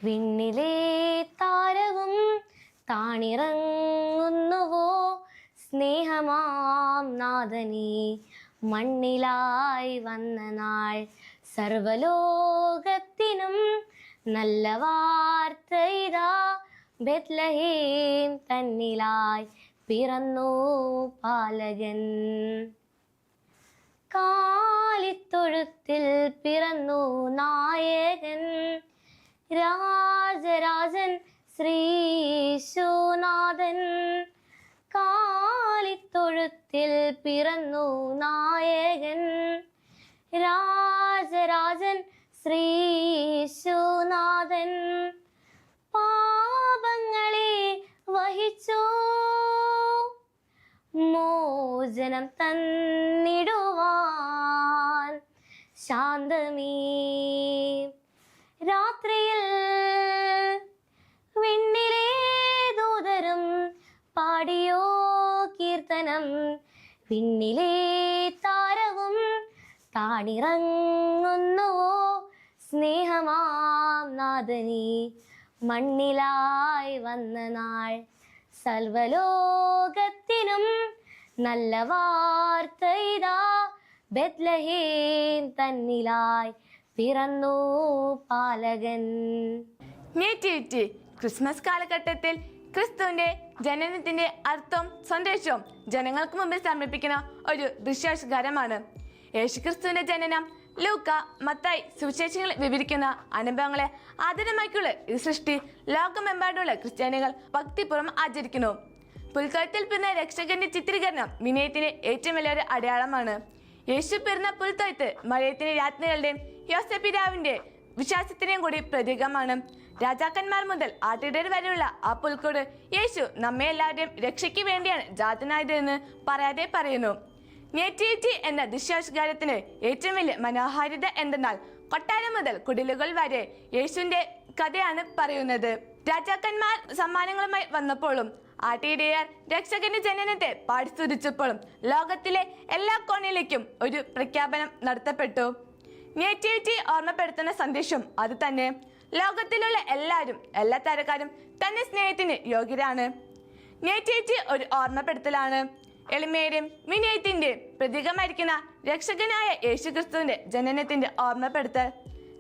വിണ്ണിലെ താരവും താണിറങ്ങുന്നുവോ സ്നേഹമാം നാഥനീ മണ്ണിലായി വന്ന നാൾ. സർവലോകത്തിനും നല്ല വാർത്ത ഇതാ, ബെത്ലഹേം തന്നിലായി പിറന്നു പാലകൻ. കാലിത്തൊഴുത്തിൽ പിറന്നു നായകൻ, രാജരാജൻ ശ്രീശുനാഥൻ. കാലിത്തൊഴുത്തിൽ പിറന്നു നായകൻ, രാജരാജൻ ശ്രീശുനാഥൻ. പാപങ്ങളെ വഹിച്ചു മോചനം തന്നിടുവാൻ, ശാന്തമീ രാത്രിയിൽ വിണ്ണിലെ ദൂതരും പാടിയോ കീർത്തനം. വിണ്ണിലെ താരവും താണിറങ്ങുന്നുവോ സ്നേഹമാം നാഥനീ മണ്ണിലായി വന്ന നാൾ. സർവലോകത്തിനും നല്ല വാർത്ത ഇതാ, ബെത്ലഹേം തന്നിലായി പിറന്നു പാലകൻ. നേറ്റിവിറ്റി ക്രിസ്മസ് കാലഘട്ടത്തിൽ ക്രിസ്തുവിന്റെ ജനനത്തിന്റെ അർത്ഥവും സന്ദേശവും ജനങ്ങൾക്ക് മുമ്പിൽ സമർപ്പിക്കുന്ന ഒരു ദൃശ്യാവിഷ്കാരമാണ്. യേശുക്രിസ്തുവിന്റെ ജനനം ലൂക്ക, മത്തായി സുവിശേഷങ്ങളിൽ വിവരിക്കുന്ന അനുഭവങ്ങളെ ആധാരമാക്കിയുള്ള ഈ സൃഷ്ടി ലോകമെമ്പാടുമുള്ള ക്രിസ്ത്യാനികൾ ഭക്തിപൂർവ്വം ആചരിക്കുന്നു. പുൽത്തൊഴുത്തിൽ പിറന്ന രക്ഷകന്റെ ചിത്രീകരണം വിനയത്തിന് ഏറ്റവും വലിയൊരു അടയാളമാണ്. യേശു പിറന്ന പുൽത്തൊഴുത്ത് മറിയത്തിന്റെ രാജ്ഞികളുടെയും യോസേപ്പിതാവിന്റെ വിശ്വാസത്തിന്റെയും കൂടി പ്രതീകമാണ്. രാജാക്കന്മാർ മുതൽ ആട്ടിടർ വരെയുള്ള ആ പുൽക്കൂട് യേശു നമ്മെ എല്ലാവരുടെയും രക്ഷയ്ക്ക് വേണ്ടിയാണ് ജാതനായത് എന്ന് പറയാതെ പറയുന്നു. നേറ്റിവിറ്റി എന്ന ദൃശ്യാവിഷ്കാരത്തിന് ഏറ്റവും വലിയ മനോഹാരിത എന്തെന്നാൽ കൊട്ടാരം മുതൽ കുടിലുകൾ വരെ യേശുവിന്റെ കഥയാണ് പറയുന്നത്. രാജാക്കന്മാർ സമ്മാനങ്ങളുമായി വന്നപ്പോഴും ആട്ടിടയർ രക്ഷകന്റെ ജനനത്തെ പാടിസ്തുതിച്ചപ്പോഴും ലോകത്തിലെ എല്ലാ കോണിലേക്കും ഒരു പ്രഖ്യാപനം നടത്തപ്പെട്ടു. നേറ്റിവിറ്റി ഓർമ്മപ്പെടുത്തുന്ന സന്ദേശം അത് തന്നെ. ലോകത്തിലുള്ള എല്ലാവരും എല്ലാ തരക്കാരും തന്നെ സ്നേഹത്തിന് യോഗ്യരാണ്. നേറ്റിവിറ്റി ഒരു ഓർമ്മപ്പെടുത്തലാണ്. എളിമയുടെയും വിനയത്തിന്റെയും പ്രതീകമായിരിക്കുന്ന രക്ഷകനായ യേശുക്രിസ്തുവിന്റെ ജനനത്തിന്റെ ഓർമ്മപ്പെടുത്തൽ.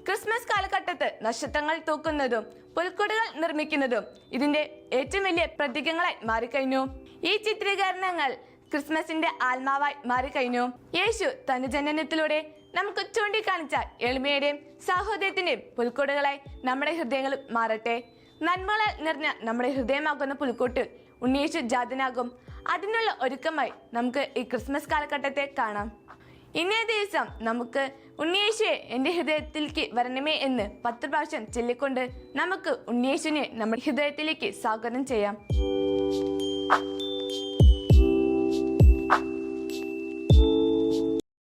ക്രിസ്മസ് കാലഘട്ടത്ത് നക്ഷത്രങ്ങൾ തൂക്കുന്നതും പുൽക്കൂടുകൾ നിർമ്മിക്കുന്നതും ഇതിന്റെ ഏറ്റവും വലിയ പ്രതീകങ്ങളായി മാറിക്കഴിഞ്ഞു. ഈ ചിത്രീകരണങ്ങൾ ക്രിസ്മസിന്റെ ആത്മാവായി മാറിക്കഴിഞ്ഞു. യേശു തന്റെ ജനനത്തിലൂടെ നമുക്ക് ചൂണ്ടിക്കാണിച്ച എളിമയുടെയും സാഹോദര്യത്തിന്റെയും പുൽക്കൂടുകളായി നമ്മുടെ ഹൃദയങ്ങൾ മാറട്ടെ. നന്മകളാൽ നിറഞ്ഞ നമ്മുടെ ഹൃദയമാകുന്ന പുൽക്കൂട്ടിൽ ഉണ്ണിയേശു ജാതനാകും. അതിനുള്ള ഒരുക്കമായി നമുക്ക് ഈ ക്രിസ്മസ് കാലഘട്ടത്തെ കാണാം. ഇന്നേ ദിവസം നമുക്ക് ഉണ്ണിയേശുവെ എൻ്റെ ഹൃദയത്തിലേക്ക് വരണമേ എന്ന് 10 പ്രാവശ്യം ചൊല്ലിക്കൊണ്ട് നമുക്ക് ഉണ്ണിയേശുവിനെ നമ്മുടെ ഹൃദയത്തിലേക്ക് സ്വാഗതം ചെയ്യാം.